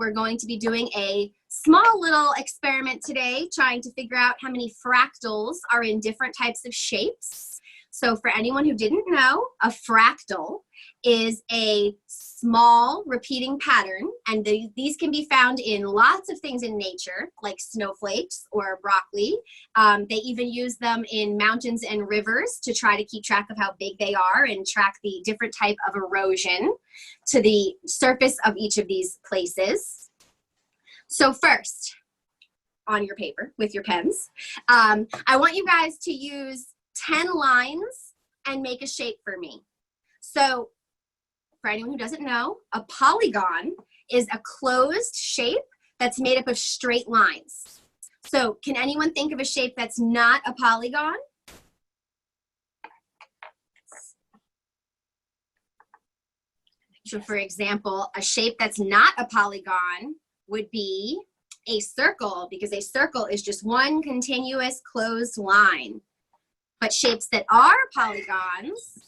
We're going to be doing a small little experiment today, trying to figure out how many fractals are in different types of shapes. So for anyone who didn't know, a fractal is a small repeating pattern, and these can be found in lots of things in nature, like snowflakes or broccoli. They even use them in mountains and rivers to try to keep track of how big they are and track the different type of erosion to the surface of each of these places. So first, on your paper with your pens, I want you guys to use 10 lines and make a shape for me. So for anyone who doesn't know, a polygon is a closed shape that's made up of straight lines. So can anyone think of a shape that's not a polygon? So for example, a shape that's not a polygon would be a circle, because a circle is just one continuous closed line. But shapes that are polygons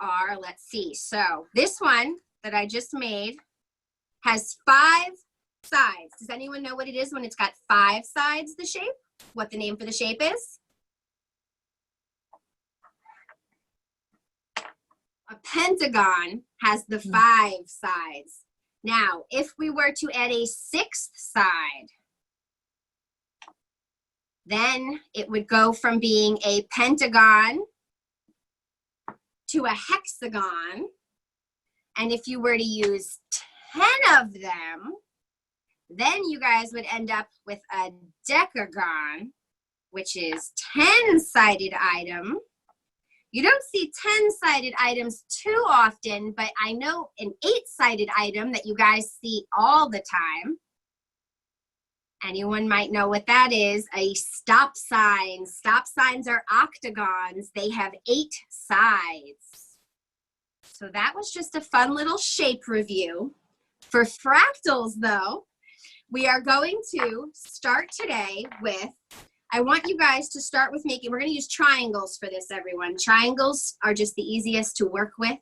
are, let's see, so this one that I just made has 5 sides. Does anyone know what it is when it's got 5 sides, the shape? What the name for the shape is? A pentagon has the 5 sides. Now, if we were to add a 6th side, then it would go from being a pentagon to a hexagon. And if you were to use 10 of them, then you guys would end up with a decagon, which is 10-sided item. You don't see 10-sided items too often, but I know an 8-sided item that you guys see all the time. Anyone might know what that is, a stop sign. Stop signs are octagons. They have 8 sides. So that was just a fun little shape review. For fractals, though, we are going to start today with, I want you guys to start with making, we're going to use triangles for this, everyone. Triangles are just the easiest to work with.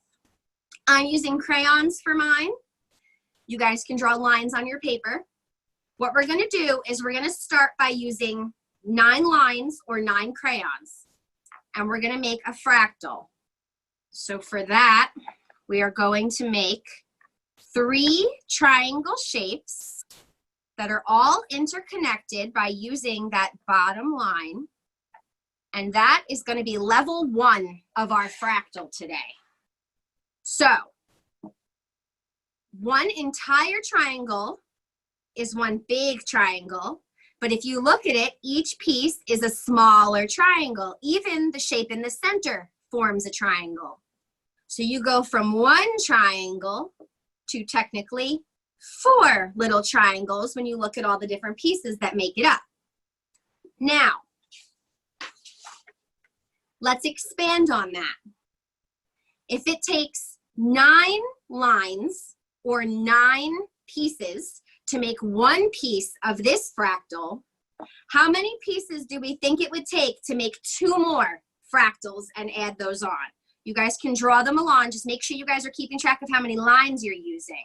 I'm using crayons for mine. You guys can draw lines on your paper. What we're going to do is we're going to start by using 9 lines or 9 crayons, and we're going to make a fractal. So for that, we are going to make 3 triangle shapes that are all interconnected by using that bottom line, and that is going to be level 1 of our fractal today. So one entire triangle is one big triangle, but if you look at it, each piece is a smaller triangle. Even the shape in the center forms a triangle. So you go from 1 triangle to technically 4 little triangles when you look at all the different pieces that make it up. Now, let's expand on that. If it takes 9 lines or 9 pieces to make 1 piece of this fractal, how many pieces do we think it would take to make 2 more fractals and add those on? You guys can draw them along. Just make sure you guys are keeping track of how many lines you're using.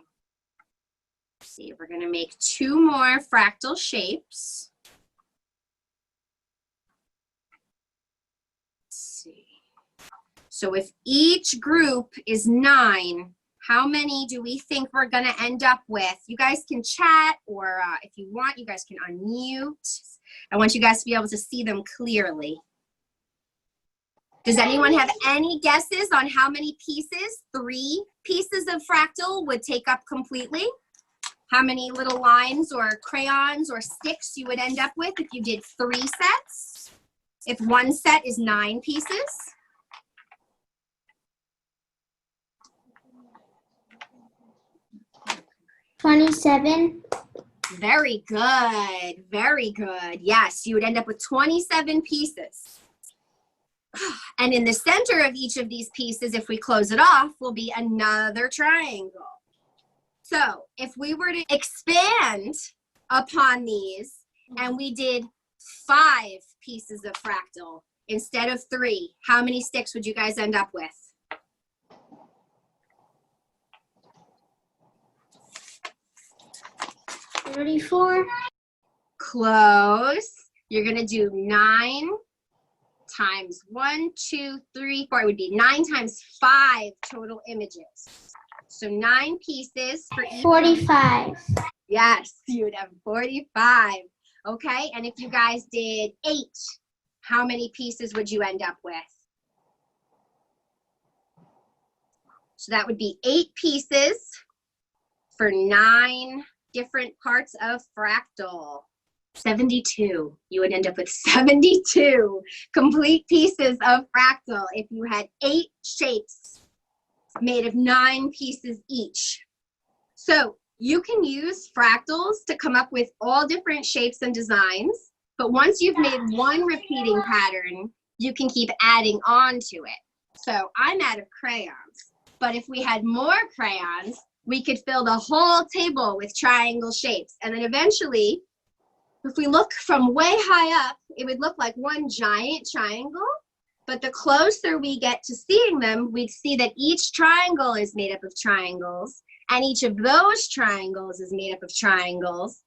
Let's see, we're going to make 2 more fractal shapes. Let's see. So if each group is 9, how many do we think we're going to end up with? You guys can chat, or if you want, you guys can unmute. I want you guys to be able to see them clearly. Does anyone have any guesses on how many pieces, 3 pieces of fractal would take up completely? How many little lines or crayons or sticks you would end up with if you did 3 sets? If 1 set is 9 pieces? $27. Very good, very good. Yes, you would end up with 27 pieces. And in the center of each of these pieces, if we close it off, will be another triangle. So if we were to expand upon these and we did 5 pieces of fractal instead of 3, how many sticks would you guys end up with? 34. Close. You're going to do 9 times 1, 2, 3, 4. It would be 9 times 5 total images. So 9 pieces for each. 45. Yes, you would have 45. Okay, and if you guys did 8, how many pieces would you end up with? So that would be 8 pieces for 9 different parts of fractal. 72. You would end up with 72 complete pieces of fractal if you had 8 shapes made of 9 pieces each. So you can use fractals to come up with all different shapes and designs, but once you've made one repeating pattern, you can keep adding on to it. So I'm out of crayons, but if we had more crayons, we could fill the whole table with triangle shapes. And then eventually, if we look from way high up, it would look like one giant triangle, but the closer we get to seeing them, we'd see that each triangle is made up of triangles, and each of those triangles is made up of triangles,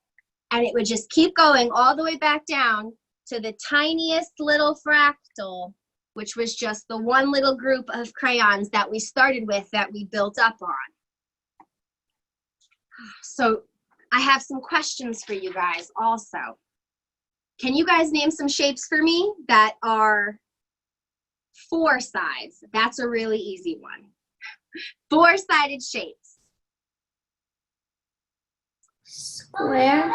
and it would just keep going all the way back down to the tiniest little fractal, which was just the one little group of crayons that we started with that we built up on. So I have some questions for you guys also. Can you guys name some shapes for me that are 4 sides? That's a really easy one. 4-sided shapes. Square.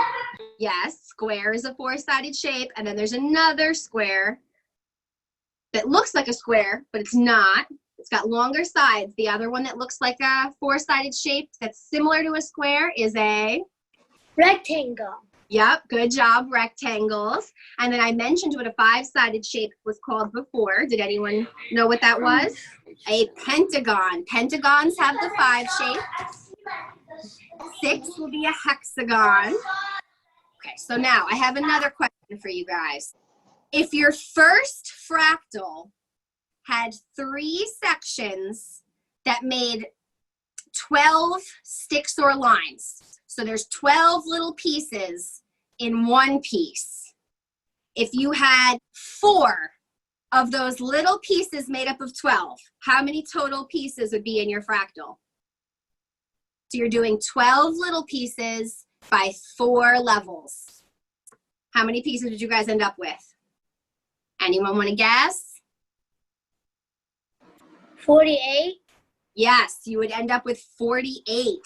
Yes, square is a 4-sided shape, and then there's another square that looks like a square, but it's not. It's got longer sides. The other one that looks like a 4-sided shape that's similar to a square is a Rectangle. Yep, good job, rectangles. And then I mentioned what a 5-sided shape was called before. Did anyone know what that was? A pentagon. Pentagons have the 5 shape. 6 will be a hexagon. Okay, so now I have another question for you guys. If your first fractal had 3 sections that made 12 sticks or lines, so there's 12 little pieces in one piece. If you had 4 of those little pieces made up of 12, how many total pieces would be in your fractal? So you're doing 12 little pieces by 4 levels. How many pieces did you guys end up with? Anyone want to guess? 48. Yes, you would end up with 48.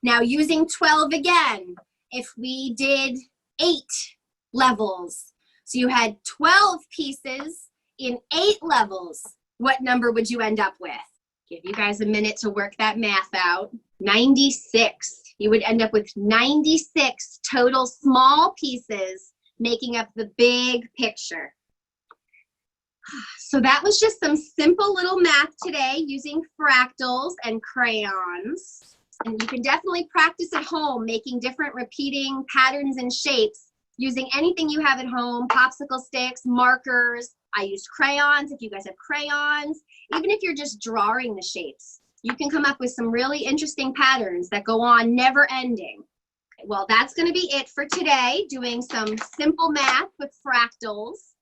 Now using 12 again, if we did 8 levels, so you had 12 pieces in 8 levels, what number would you end up with? Give you guys a minute to work that math out. 96. You would end up with 96 total small pieces making up the big picture. So that was just some simple little math today using fractals and crayons. And you can definitely practice at home making different repeating patterns and shapes using anything you have at home, popsicle sticks, markers. I used crayons if you guys have crayons. Even if you're just drawing the shapes, you can come up with some really interesting patterns that go on never ending. Well, that's going to be it for today, doing some simple math with fractals.